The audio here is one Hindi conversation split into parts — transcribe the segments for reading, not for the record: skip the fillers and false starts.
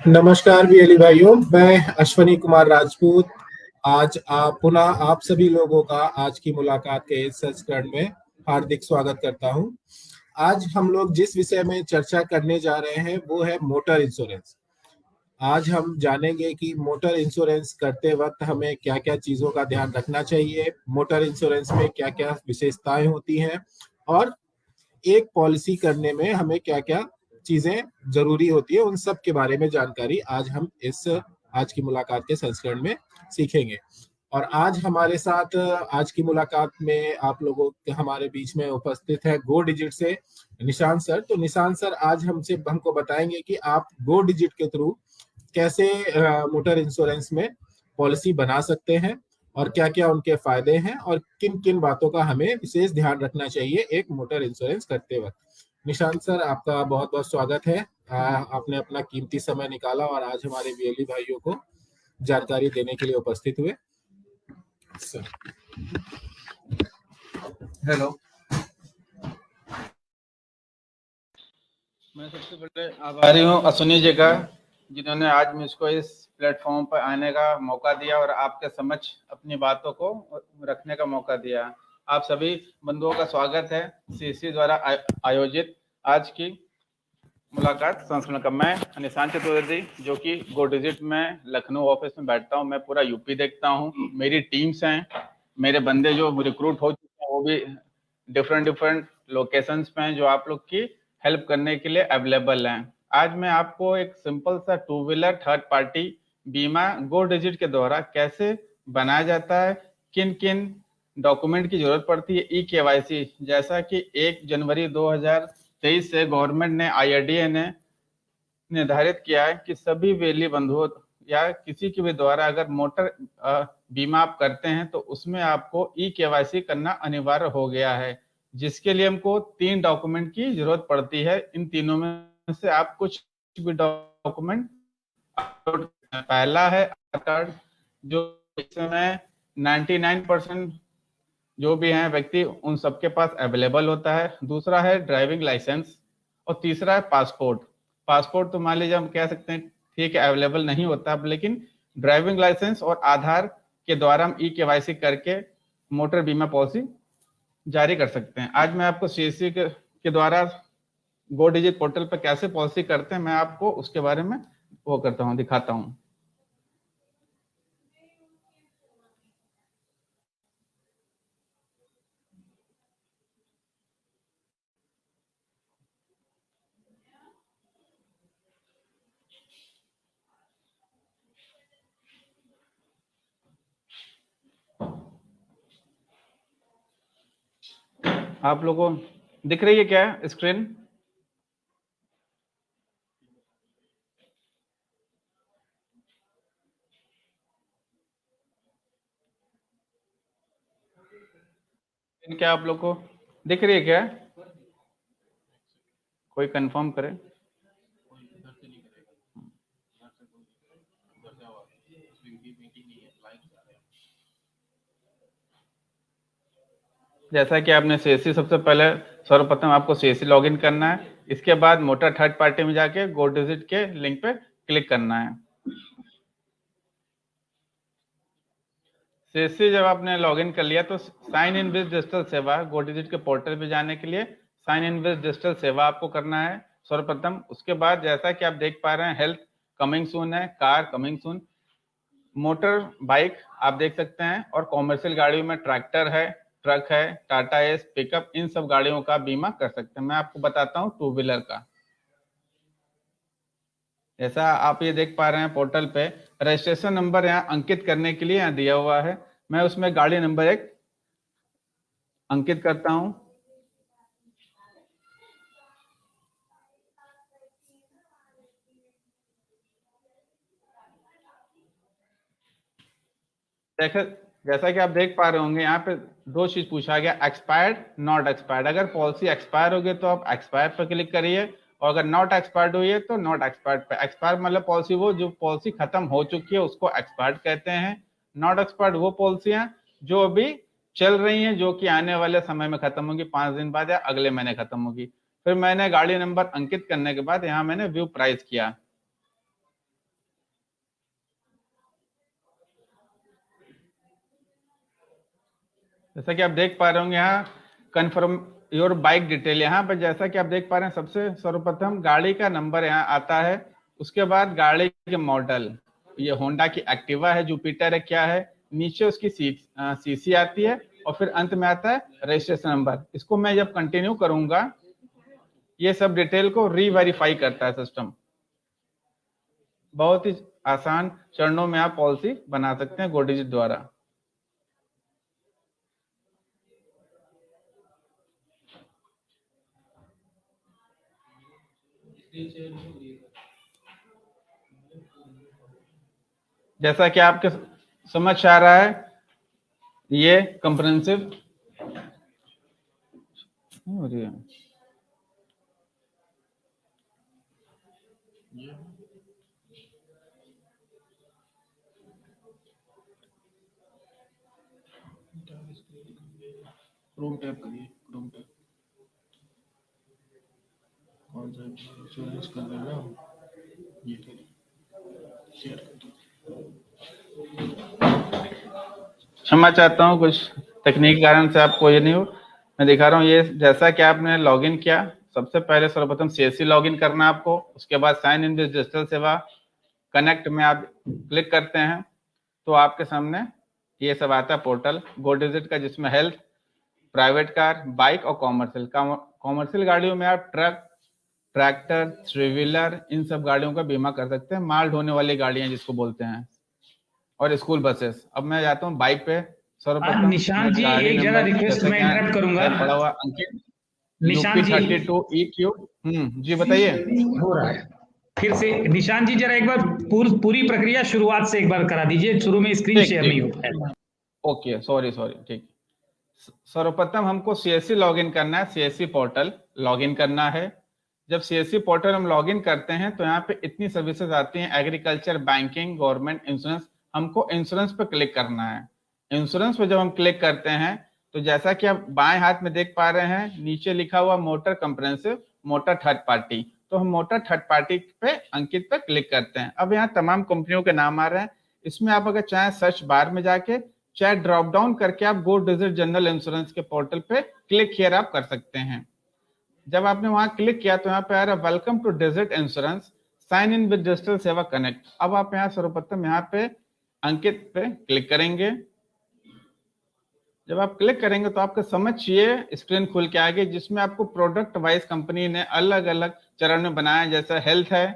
नमस्कार बीएलई भाइयों, मैं अश्वनी कुमार राजपूत आज पुनः आप सभी लोगों का आज की मुलाकात के इस संस्करण में हार्दिक स्वागत करता हूं। आज हम लोग जिस विषय में चर्चा करने जा रहे हैं वो है मोटर इंश्योरेंस। आज हम जानेंगे कि मोटर इंश्योरेंस करते वक्त हमें क्या क्या चीजों का ध्यान रखना चाहिए, मोटर इंश्योरेंस में क्या क्या विशेषताएं होती हैं और एक पॉलिसी करने में हमें क्या क्या चीजें जरूरी होती है, उन सब के बारे में जानकारी आज हम इस आज की मुलाकात के संस्करण में सीखेंगे। और आज हमारे साथ आज की मुलाकात में आप लोगों के हमारे बीच में उपस्थित है गो डिजिट से निशांत सर। तो निशांत सर आज हमको बताएंगे कि आप गो डिजिट के थ्रू कैसे मोटर इंश्योरेंस में पॉलिसी बना सकते हैं और क्या क्या उनके फायदे हैं और किन किन बातों का हमें विशेष ध्यान रखना चाहिए एक मोटर इंश्योरेंस करते वक्त। निशांत सर, आपका बहुत बहुत स्वागत है। आपने अपना कीमती समय निकाला और आज हमारे बीएलई भाइयों को जानकारी देने के लिए उपस्थित हुए। सर हेलो, मैं सबसे पहले आभारी हूँ अश्विनी जी का, जिन्होंने आज मुझको इस प्लेटफॉर्म पर आने का मौका दिया और आपके समक्ष अपनी बातों को रखने का मौका दिया। आप सभी बंधुओं का स्वागत है सीसी द्वारा आयोजित आज की मुलाकात संस्करण का। मैं निशांत चतुर्वेदी, जो कि गो डिजिट में लखनऊ ऑफिस में बैठता हूँ। मैं पूरा यूपी देखता हूँ। मेरी टीम्स हैं, मेरे बंदे जो रिक्रूट हो चुके हैं वो भी डिफरेंट लोकेशंस पे हैं, जो आप लोग की हेल्प करने के लिए अवेलेबल हैं। आज मैं आपको एक सिंपल सा टू व्हीलर थर्ड पार्टी बीमा गो डिजिट के द्वारा कैसे बनाया जाता है, किन किन डॉक्यूमेंट की जरूरत पड़ती है, ई-केवाईसी, जैसा कि 1 जनवरी 2023 से गवर्नमेंट ने IRDA ने निर्धारित किया है कि सभी वेली बंधुओं या किसी के भी द्वारा अगर मोटर बीमा आप करते हैं तो उसमें आपको ई-केवाईसी करना अनिवार्य हो गया है, जिसके लिए हमको 3 डॉक्यूमेंट की जरूरत पड़ती है। इन तीनों में से आप कुछ भी डॉक्यूमेंट, पहला है आधार कार्ड, जो इस समय 99% जो भी हैं व्यक्ति उन सबके पास अवेलेबल होता है। दूसरा है ड्राइविंग लाइसेंस और तीसरा है पासपोर्ट। पासपोर्ट तो मान लीजिए हम कह सकते हैं ठीक है अवेलेबल नहीं होता, लेकिन ड्राइविंग लाइसेंस और आधार के द्वारा हम ई-केवाईसी करके मोटर बीमा पॉलिसी जारी कर सकते हैं। आज मैं आपको सीएससी के द्वारा गो डिजिट पोर्टल पर कैसे पॉलिसी करते हैं, मैं आपको उसके बारे में वो करता हूँ, दिखाता हूँ। आप लोगों को दिख रही है क्या स्क्रीन? क्या आप लोग को दिख रही है क्या? कोई कंफर्म करे। जैसा कि आपने सीएससी सबसे पहले सर्वप्रथम आपको सीएससी लॉगिन करना है, इसके बाद मोटर थर्ड पार्टी में जाके गो डिजिट के लिंक पे क्लिक करना है। सीएससी जब आपने लॉगिन कर लिया तो साइन इन विद डिजिटल सेवा गो डिजिट के पोर्टल पे जाने के लिए साइन इन विद डिजिटल सेवा आपको करना है सर्वप्रथम। उसके बाद जैसा कि आप देख पा रहे हैं हेल्थ कमिंग सून है, car coming soon, motor bike आप देख सकते हैं, और कॉमर्शियल गाड़ियों में ट्रैक्टर है, ट्रक है, टाटा एस, पिकअप, इन सब गाड़ियों का बीमा कर सकते हैं। मैं आपको बताता हूँ टू व्हीलर का। जैसा आप ये देख पा रहे हैं पोर्टल पे रजिस्ट्रेशन नंबर यहाँ अंकित करने के लिए यहाँ दिया हुआ है। मैं उसमें गाड़ी नंबर 1 अंकित करता हूँ। जैसा कि आप देख पा रहे होंगे यहाँ पे 2 चीज पूछा गया, एक्सपायर्ड, नॉट एक्सपायर्ड। अगर पॉलिसी एक्सपायर होगी तो आप एक्सपायर पर क्लिक करिए, और अगर नॉट एक्सपायर्ड हुई है तो नॉट एक्सपायर्ड पे। एक्सपायर मतलब पॉलिसी वो जो पॉलिसी खत्म हो चुकी है उसको एक्सपायर्ड कहते हैं। नॉट एक्सपायर्ड वो पॉलिसियां जो अभी चल रही हैं जो कि आने वाले समय में खत्म होगी, 5 दिन बाद या अगले महीने खत्म होगी। फिर मैंने गाड़ी नंबर अंकित करने के बाद यहाँ मैंने व्यू प्राइस किया। जैसा कि आप देख पा रहे होंगे यहाँ कन्फर्म योर बाइक डिटेल, यहाँ पर जैसा कि आप देख पा रहे हैं सबसे सर्वप्रथम गाड़ी का नंबर यहाँ आता है, उसके बाद गाड़ी के मॉडल, ये होंडा की एक्टिवा है, जुपिटर है, क्या है, नीचे उसकी सीसी आती है और फिर अंत में आता है रजिस्ट्रेशन नंबर। इसको मैं जब कंटिन्यू करूंगा ये सब डिटेल को रीवेरीफाई करता है सिस्टम। बहुत ही आसान चरणों में आप पॉलिसी बना सकते हैं GoDigit द्वारा। जैसा कि आपके समझ आ रहा है ये कंप्रेहेंसिव क्रोम टैप करिए, क्रोम टैप कौन सा इंश्योरेंस कर देगा ये शेयर कर दो। क्षमा चाहता हूँ कुछ तकनीकी कारण से आपको ये नहीं हो, मैं दिखा रहा हूँ। ये जैसा कि आपने लॉगिन किया, सबसे पहले सर्वप्रथम CSC लॉगिन करना है आपको, उसके बाद sign in with digital Seva connect में आप क्लिक करते हैं तो आपके सामने ये सब आता है पोर्टल GoDigit का, जिसमें हेल्थ, प्राइवेट कार, बाइक और कॉमर्शियल गाड़ियों में आप ट्रक, ट्रैक्टर, थ्री व्हीलर, इन सब गाड़ियों का बीमा कर सकते हैं, माल ढोने वाली गाड़ियां जिसको बोलते हैं, और स्कूल बसेस। अब मैं जाता हूँ बाइक पे। सर्वप्रथम निशांत जी एक जरा रिक्वेस्ट मैं इंटरप्ट करूंगा, पड़ा हुआ अंकित निशांत जी UP32EQ। जी बताइए। हो रहा है फिर से। निशांत जी जरा एक बार पूरी प्रक्रिया शुरुआत से एक बार करा दीजिए, शुरू में स्क्रीन शेयर नहीं हो पाया। ओके, सॉरी ठीक। सर्वप्रथम हमको CSC लॉगिन करना है, CSC पोर्टल लॉगिन करना है। जब CSC पोर्टल हम लॉगिन करते हैं तो यहाँ पे इतनी सर्विसेज आती हैं, एग्रीकल्चर, बैंकिंग, गवर्नमेंट, इंश्योरेंस। हमको इंश्योरेंस पे क्लिक करना है। इंश्योरेंस पे जब हम क्लिक करते हैं तो जैसा कि आप बाएं हाथ में देख पा रहे हैं, नीचे लिखा हुआ motor comprehensive, motor third party. तो हम मोटर थर्ड पार्टी पे अंकित पे क्लिक करते हैं। अब यहाँ तमाम कंपनियों के नाम आ रहे हैं, इसमें आप अगर चाहे सर्च बार में जाके चाहे ड्रॉप डाउन करके आप GoDigit जनरल इंश्योरेंस के पोर्टल पे क्लिक हियर आप कर सकते हैं। जब आपने वहां क्लिक किया तो यहाँ पे आ रहा है welcome to Digit insurance, sign in with digital Seva connect. अब आप यहाँ सर्वप्रथम यहाँ पे अंकित पे क्लिक करेंगे। जब आप क्लिक करेंगे तो आपके समझ ये स्क्रीन खुल के आगे, जिसमें आपको प्रोडक्ट वाइज कंपनी ने अलग अलग चरण में बनाया, जैसा हेल्थ है,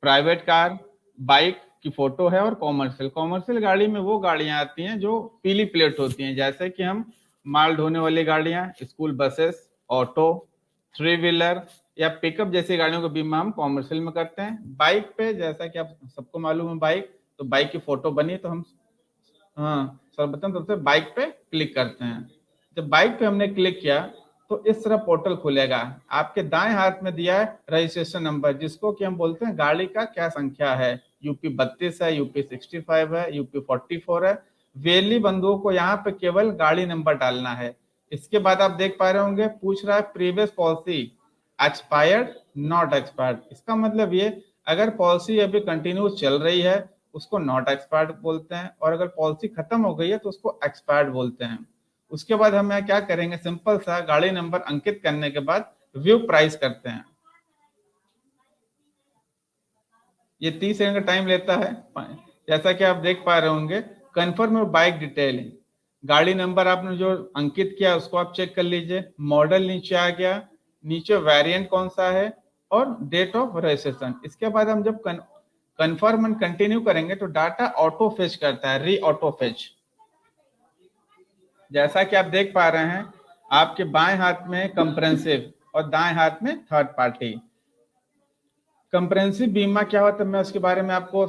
प्राइवेट कार, बाइक की फोटो है, और कॉमर्शियल गाड़ी में वो गाड़ियां आती हैं जो पीली प्लेट होती हैं, जैसे कि हम माल ढोने वाली गाड़ियां, school buses, auto, three wheeler या पिकअप जैसी गाड़ियों का बीमा हम कॉमर्शियल में करते हैं। बाइक पे जैसा कि आप सबको मालूम है बाइक, तो बाइक की फोटो बनी तो हम सर्वप्रथम सबसे बाइक पे क्लिक करते हैं। जब बाइक पे हमने क्लिक किया तो इस तरह पोर्टल खुलेगा। आपके दाएं हाथ में दिया है रजिस्ट्रेशन नंबर, जिसको कि हम बोलते हैं गाड़ी का क्या संख्या है, UP32 है, UP65 है, UP44 है। वेली बंधुओं को यहाँ पे केवल गाड़ी नंबर डालना है। इसके बाद आप देख पा रहे होंगे पूछ रहा है previous policy expired, not expired. इसका मतलब ये अगर पॉलिसी अभी कंटिन्यू चल रही है उसको नॉट एक्सपायर्ड बोलते हैं, और अगर पॉलिसी खत्म हो गई है तो उसको एक्सपायर्ड बोलते हैं। उसके बाद हम क्या करेंगे, सिंपल सा गाड़ी नंबर अंकित करने के बाद व्यू प्राइस करते हैं। ये 30 सेकंड का टाइम लेता है। जैसा कि आप देख पा रहे होंगे कंफर्म बाइक डिटेल, गाड़ी नंबर आपने जो अंकित किया उसको आप चेक कर लीजिए, मॉडल नीचे आ गया, नीचे वेरिएंट कौन सा है और डेट ऑफ रजिस्ट्रेशन। इसके बाद हम जब कंफर्म एंड कंटिन्यू करेंगे तो डाटा ऑटो फेच करता है, री ऑटो फेच। जैसा कि आप देख पा रहे हैं आपके बाएं हाथ में कंप्रेहेंसिव और दाएं हाथ में थर्ड पार्टी। कंप्रेहेंसिव बीमा क्या होता है मैं उसके बारे में आपको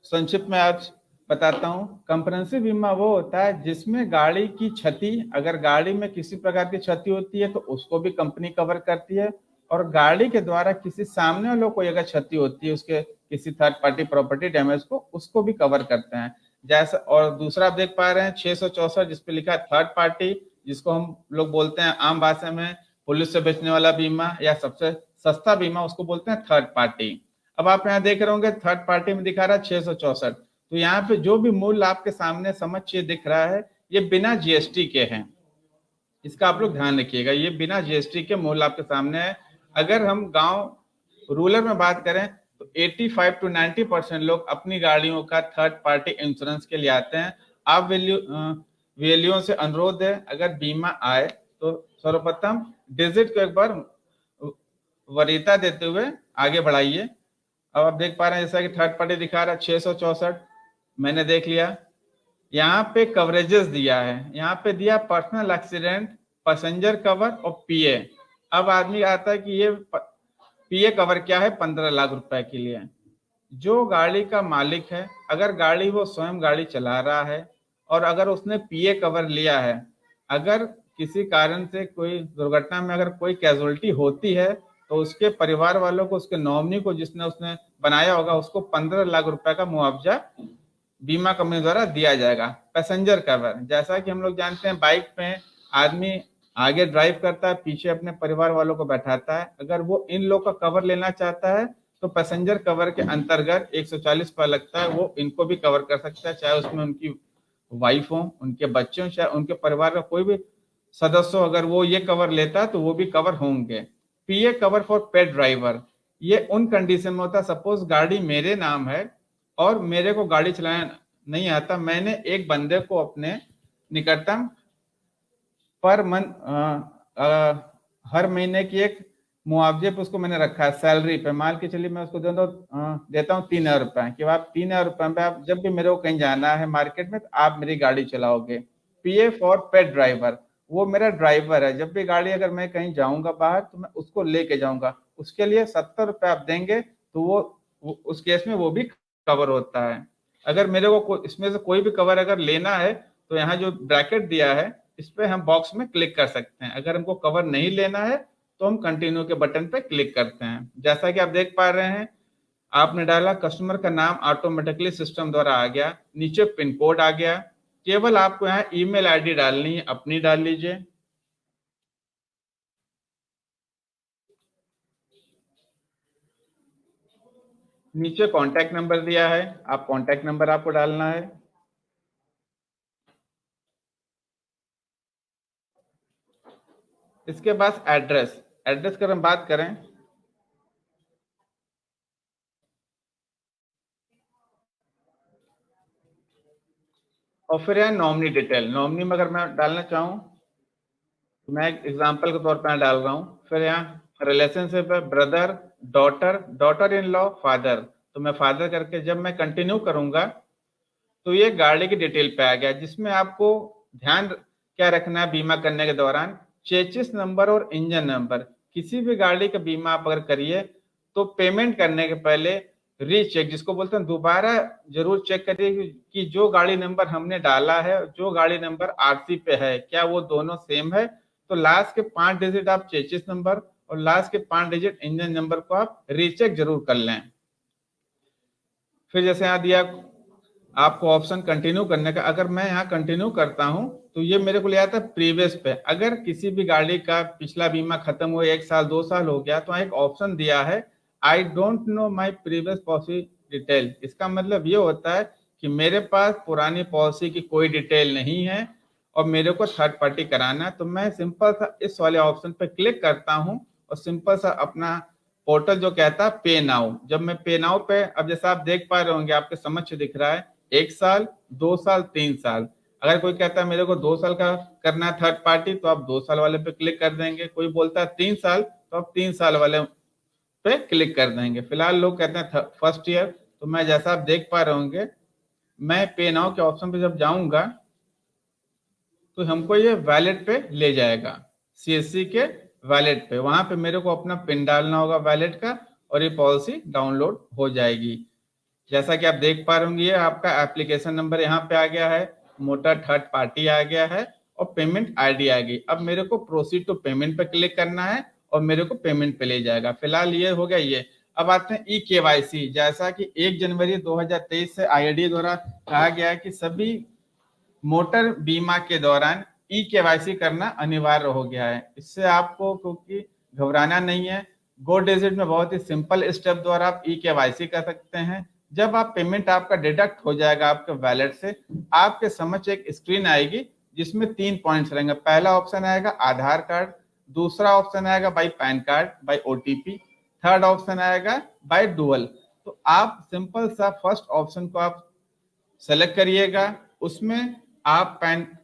संक्षिप्त में आज बताता हूं। कंप्रेहेंसिव बीमा वो होता है जिसमें गाड़ी की क्षति, अगर गाड़ी में किसी प्रकार की क्षति होती है तो उसको भी कंपनी कवर करती है, और गाड़ी के द्वारा किसी सामने वालों को अगर क्षति होती है उसके किसी थर्ड पार्टी प्रॉपर्टी डैमेज को, उसको भी कवर करते हैं। जैसा, और दूसरा आप देख पा रहे हैं 664 जिसपे लिखा है थर्ड पार्टी, जिसको हम लोग बोलते हैं आम भाषा में पुलिस से बेचने वाला बीमा या सबसे सस्ता बीमा, उसको बोलते हैं थर्ड पार्टी। अब आप यहाँ देख रहे होंगे थर्ड पार्टी में दिखा रहा है 664, तो यहाँ पे जो भी मूल्य आपके सामने समझिए दिख रहा है ये बिना जीएसटी के हैं, इसका आप लोग ध्यान रखिएगा, ये बिना जीएसटी के मूल्य आपके सामने है। अगर हम गांव रूरल में बात करें तो 85 to 90% लोग अपनी गाड़ियों का थर्ड पार्टी इंश्योरेंस के लिए आते हैं। आप वैल्यूओं से अनुरोध है, अगर बीमा आए तो सर्वप्रथम डिजिट को एक बार वरीयता देते हुए आगे बढ़ाइए। अब आप देख पा रहे हैं जैसा कि थर्ड पार्टी दिखा रहा है 664, मैंने देख लिया। यहाँ पे कवरेजेस दिया है, यहाँ पे दिया पर्सनल एक्सीडेंट, पैसेंजर कवर और पीए। अब आदमी आता है कि ये पीए कवर क्या है, 15 लाख रुपए के लिए। जो गाड़ी का मालिक है, अगर गाड़ी वो स्वयं गाड़ी चला रहा है और अगर उसने पीए कवर लिया है, अगर किसी कारण से कोई दुर्घटना में अगर कोई कैजुअलिटी होती है तो उसके परिवार वालों को, उसके नॉमिनी को जिसने उसने बनाया होगा, उसको 15 लाख रुपए का मुआवजा बीमा कंपनी द्वारा दिया जाएगा। पैसेंजर कवर, जैसा कि हम लोग जानते हैं बाइक पे आदमी आगे ड्राइव करता है, पीछे अपने परिवार वालों को बैठाता है, अगर वो इन लोग का कवर लेना चाहता है तो पैसेंजर कवर के अंतर्गत 140 पर लगता है, वो इनको भी कवर कर सकता है, चाहे उसमें उनकी वाइफ हो, उनके बच्चे हो, चाहे उनके परिवार का कोई भी सदस्य हो, अगर वो ये कवर लेता है तो वो भी कवर होंगे। पीए कवर फॉर पेट ड्राइवर, ये उन कंडीशन में होता है, सपोज गाड़ी मेरे नाम है और मेरे को गाड़ी चलाना नहीं आता, मैंने एक बंदे को अपने निकटतम पर मंथ हर महीने की एक मुआवजे पे उसको मैंने रखा है सैलरी पे, मान के चलिए मैं उसको देता हूँ 3,000 रुपए कि आप 3,000 रुपए पे आप जब भी मेरे को कहीं जाना है मार्केट में तो आप मेरी गाड़ी चलाओगे। पीए फॉर पेट ड्राइवर, वो मेरा ड्राइवर है, जब भी गाड़ी अगर मैं कहीं जाऊंगा बाहर तो मैं उसको लेके जाऊंगा, उसके लिए 70 रुपए आप देंगे तो वो उस केस में वो भी कवर होता है। अगर मेरे को इसमें से कोई भी कवर अगर लेना है तो यहाँ जो ब्रैकेट दिया है इस पे हम बॉक्स में क्लिक कर सकते हैं। अगर हमको कवर नहीं लेना है तो हम कंटिन्यू के बटन पे क्लिक करते हैं। जैसा कि आप देख पा रहे हैं, आपने डाला कस्टमर का नाम ऑटोमेटिकली सिस्टम द्वारा आ गया, नीचे पिन कोड आ गया, केवल आपको यहाँ ईमेल आईडी डालनी है, अपनी डाल लीजिए। नीचे कॉन्टैक्ट नंबर दिया है, आप कॉन्टैक्ट नंबर आपको डालना है। इसके बाद एड्रेस की हम बात करें और फिर यहाँ नॉमिनी डिटेल, नॉमिनी में अगर मैं डालना चाहूँ तो मैं एक एग्जांपल के तौर पर डाल रहा हूँ। फिर यहाँ रिलेशनशिप है brother, daughter in law, father, तो मैं फादर करके जब मैं कंटिन्यू करूंगा तो ये गाड़ी की डिटेल पे आ गया, जिसमें आपको ध्यान क्या रखना है बीमा करने के दौरान, चेसिस नंबर और इंजन नंबर। किसी भी गाड़ी का बीमा आप अगर करिए तो पेमेंट करने के पहले रीचेक, जिसको बोलते हैं दोबारा जरूर चेक करिए कि जो गाड़ी नंबर हमने डाला है, जो गाड़ी नंबर आरसी पे है, क्या वो दोनों सेम है। तो लास्ट के 5 डिजिट आप चेसिस नंबर और लास्ट के 5 डिजिट इंजन नंबर को आप रीचेक जरूर कर लें। फिर जैसे यहाँ दिया आपको ऑप्शन कंटिन्यू करने का, अगर मैं यहाँ कंटिन्यू करता हूँ तो ये मेरे को ले आता है प्रीवियस पे। अगर किसी भी गाड़ी का पिछला बीमा खत्म हुआ, 1 साल 2 साल हो गया, तो एक ऑप्शन दिया है I don't know my previous policy detail. इसका मतलब ये होता है कि मेरे पास पुरानी पॉलिसी की कोई डिटेल नहीं है और मेरे को थर्ड पार्टी कराना है। तो मैं सिंपल सा इस वाले ऑप्शन पे क्लिक करता हूँ और सिंपल सा अपना पोर्टल जो कहता है पे नाउ, जब मैं पे नाउ पे, अब जैसा आप देख पा रहे होंगे आपके समझ दिख रहा है 1 साल 2 साल 3 साल। अगर कोई कहता है मेरे को 2 साल का करना है थर्ड पार्टी तो आप 2 साल वाले पे क्लिक कर देंगे, कोई बोलता है 3 साल तो आप 3 साल वाले पे क्लिक कर देंगे। फिलहाल लोग कहते हैं फर्स्ट ईयर, तो मैं जैसा आप देख पा रहे होंगे मैं पे नाउ के ऑप्शन पे जब जाऊंगा तो हमको ये वैलेट पे ले जाएगा, सीएससी के वैलेट पे। वहां पे मेरे को अपना पिन डालना होगा वैलेट का और ये पॉलिसी डाउनलोड हो जाएगी। जैसा कि आप देख पा रहे होंगे आपका एप्लीकेशन नंबर यहाँ पे आ गया है, मोटर थर्ड पार्टी आ गया है और पेमेंट आईडी आ गई। अब मेरे को प्रोसीड टू पेमेंट पे क्लिक करना है और मेरे को पेमेंट पे ले जाएगा। फिलहाल ये हो गया ये। अब आते हैं ई केवाईसी। जैसा कि 1 जनवरी 2023 से IRDAI द्वारा कहा गया है कि सभी मोटर बीमा के दौरान ई केवाईसी करना अनिवार्य हो गया है। इससे आपको क्योंकि घबराना नहीं है, गो डिजिट में बहुत ही सिंपल स्टेप द्वारा आप ई केवाईसी कर सकते हैं। जब आप पेमेंट आपका डिडक्ट हो जाएगा आपके वैलेट से, आपके समक्ष एक स्क्रीन आएगी जिसमें 3 पॉइंट्स रहेंगे। पहला ऑप्शन आएगा आधार कार्ड, दूसरा ऑप्शन आएगा by pan card, by OTP, third option आएगा बाई डुअल। तो आप सिंपल सा फर्स्ट ऑप्शन को आप सेलेक्ट करिएगा। उसमें आप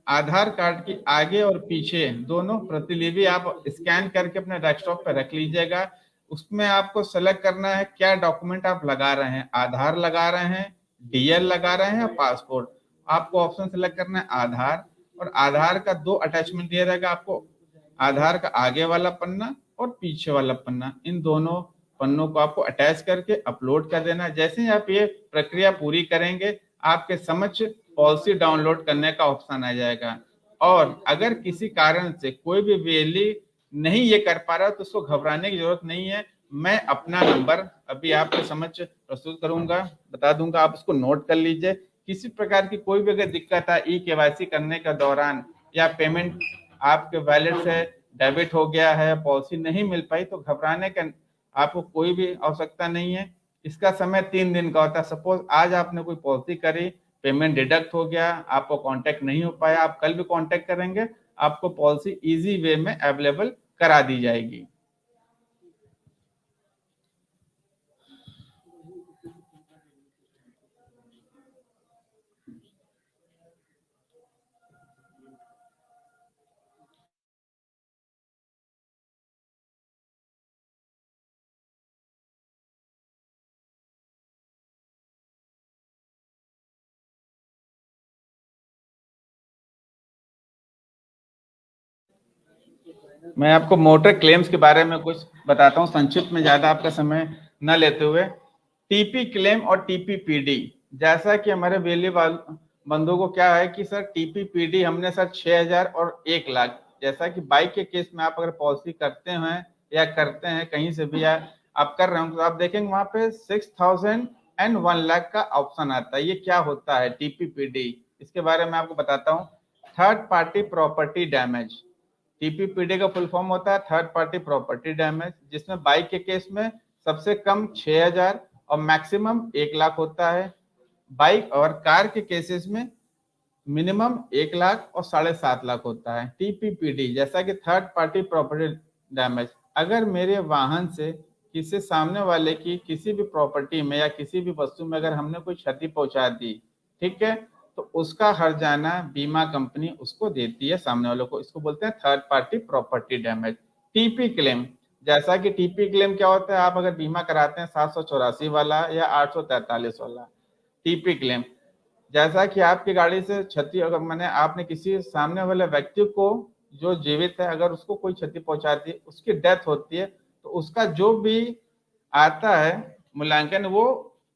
आधार कार्ड की आगे और पीछे दोनों प्रतिलिपि आप स्कैन करके अपने डेस्कटॉप पर रख लीजिएगा। उसमें आपको सेलेक्ट करना है क्या डॉक्यूमेंट आप लगा रहे हैं, आधार लगा रहे हैं, DL लगा रहे हैं या पासपोर्ट। आपको ऑप्शन सेलेक्ट करना है आधार, और आधार का 2 अटैचमेंट दिया रहेगा आपको, आधार का आगे वाला पन्ना और पीछे वाला पन्ना। इन दोनों पन्नों को आपको अटैच करके अपलोड कर देना। जैसे ही आप ये प्रक्रिया पूरी करेंगे, आपके समक्ष पॉलिसी डाउनलोड करने का ऑप्शन आ जाएगा। और अगर किसी कारण से कोई भी वेली नहीं ये कर पा रहा तो उसको घबराने की जरूरत नहीं है। मैं अपना नंबर अभी आपके समक्ष प्रस्तुत करूंगा, बता दूंगा, आप उसको नोट कर लीजिए। किसी प्रकार की कोई भी अगर दिक्कत है ई केवाईसी करने के दौरान, या पेमेंट आपके वैलेट से डेबिट हो गया है, पॉलिसी नहीं मिल पाई, तो घबराने का आपको कोई भी आवश्यकता नहीं है। इसका समय 3 दिन का होता है। सपोज आज आपने कोई पॉलिसी करी, पेमेंट डिडक्ट हो गया, आपको कांटेक्ट नहीं हो पाया, आप कल भी कांटेक्ट करेंगे, आपको पॉलिसी इजी वे में अवेलेबल करा दी जाएगी। मैं आपको मोटर क्लेम्स के बारे में कुछ बताता हूँ संक्षिप्त में, ज्यादा आपका समय न लेते हुए। TP क्लेम और TPPD, जैसा कि हमारे वेली बंधुओं को क्या है कि सर TPPD हमने सर 6000 और 1 लाख, जैसा कि बाइक के केस में आप अगर पॉलिसी करते हैं या करते हैं कहीं से भी या आप कर रहे हो, तो आप देखेंगे वहां पे 6000 एंड 1 लाख का ऑप्शन आता है। ये क्या होता है TPPD, इसके बारे में आपको बताता हूँ। Third party property damage, TPPD का फुल फॉर्म होता है थर्ड पार्टी प्रॉपर्टी डैमेज, जिसमें बाइक के केस में सबसे कम 6000 और मैक्सिमम 1 लाख होता है। बाइक और कार के केसेस में मिनिमम 1 लाख और 7.5 लाख होता है। TPPD जैसा कि थर्ड पार्टी प्रॉपर्टी डैमेज, अगर मेरे वाहन से किसी सामने वाले की किसी भी प्रॉपर्टी में या किसी भी वस्तु में अगर हमने कोई क्षति पहुंचा दी, ठीक है, तो उसका हर्जाना बीमा कंपनी उसको देती है सामने वालों को। इसको बोलते हैं third party property damage. TP claim, जैसा कि TP क्लेम क्या होता है, आप अगर बीमा कराते हैं 784 वाला या 843 वाला TP क्लेम, जैसा कि आपकी गाड़ी से क्षति अगर मैंने आपने किसी सामने वाले व्यक्ति को जो जीवित है अगर उसको कोई क्षति पहुंचाती है, उसकी डेथ होती है, तो उसका जो भी आता है मूल्यांकन वो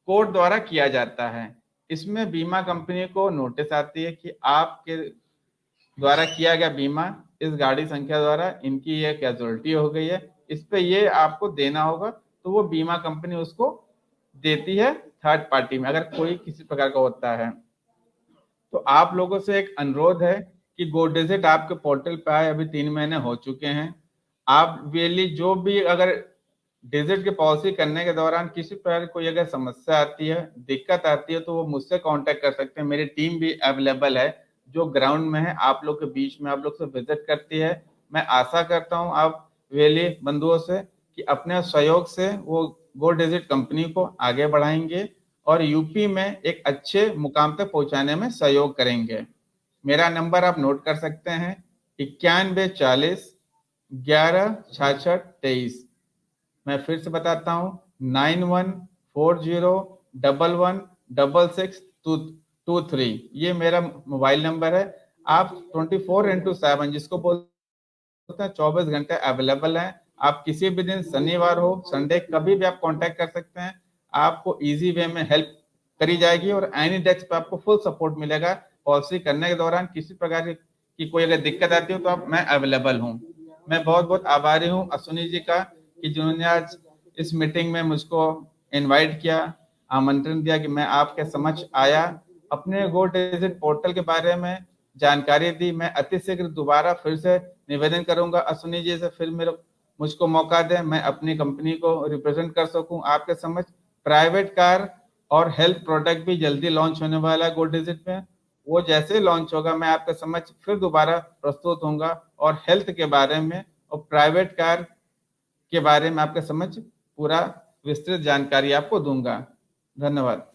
कोर्ट द्वारा किया जाता है। इसमें बीमा कंपनी को नोटिस आती है कि आपके द्वारा किया गया बीमा इस गाड़ी संख्या द्वारा इनकी ये कैजुअलिटी हो गई है, इस पे ये आपको देना होगा, तो वो बीमा कंपनी उसको देती है थर्ड पार्टी में अगर कोई किसी प्रकार का होता है। तो आप लोगों से एक अनुरोध है कि गो डिजिट आपके पोर्टल पे आए, अभी 3 महीने हो चुके हैं। आप वेली जो भी अगर डिजिट की पॉलिसी करने के दौरान किसी प्रकार कोई अगर समस्या आती है, दिक्कत आती है, तो वो मुझसे कांटेक्ट कर सकते हैं। मेरी टीम भी अवेलेबल है जो ग्राउंड में है, आप लोग के बीच में आप लोग से विजिट करती है। मैं आशा करता हूं आप वेली बंधुओं से कि अपने सहयोग से वो गो डिजिट कंपनी को आगे बढ़ाएंगे और यूपी में एक अच्छे मुकाम तक पहुंचाने में सहयोग करेंगे। मेरा नंबर आप नोट कर सकते हैं 9140 11 66 23। मैं फिर से बताता हूँ 9140 11 66 23, ये मेरा मोबाइल नंबर है। आप 24x7 जिसको बोलते हैं 24 घंटे अवेलेबल है। आप किसी भी दिन, शनिवार हो संडे, कभी भी आप कांटेक्ट कर सकते हैं। आपको इजी वे में हेल्प करी जाएगी और एनी डेस्क पे आपको फुल सपोर्ट मिलेगा। पॉलिसी करने के दौरान किसी प्रकार की कोई अगर दिक्कत आती हो तो मैं अवेलेबल हूँ। मैं बहुत बहुत आभारी हूँ अश्विनी जी का कि जिन्होंने आज इस मीटिंग में मुझको इनवाइट किया, आमंत्रण दिया कि मैं आपके समक्ष आया, अपने गो डिजिट पोर्टल के बारे में जानकारी दी। मैं अति शीघ्र दोबारा फिर से निवेदन करूंगा अश्विनी जी से, फिर मुझको मौका दें, मैं अपनी कंपनी को रिप्रेजेंट कर सकूं आपके समक्ष। प्राइवेट कार और हेल्थ प्रोडक्ट भी जल्दी लॉन्च होने वाला है गो डिजिट में। वो जैसे लॉन्च होगा मैं आपके समक्ष फिर दोबारा प्रस्तुत होऊंगा और हेल्थ के बारे में और प्राइवेट कार के बारे में आपके समक्ष पूरा विस्तृत जानकारी आपको दूंगा। धन्यवाद।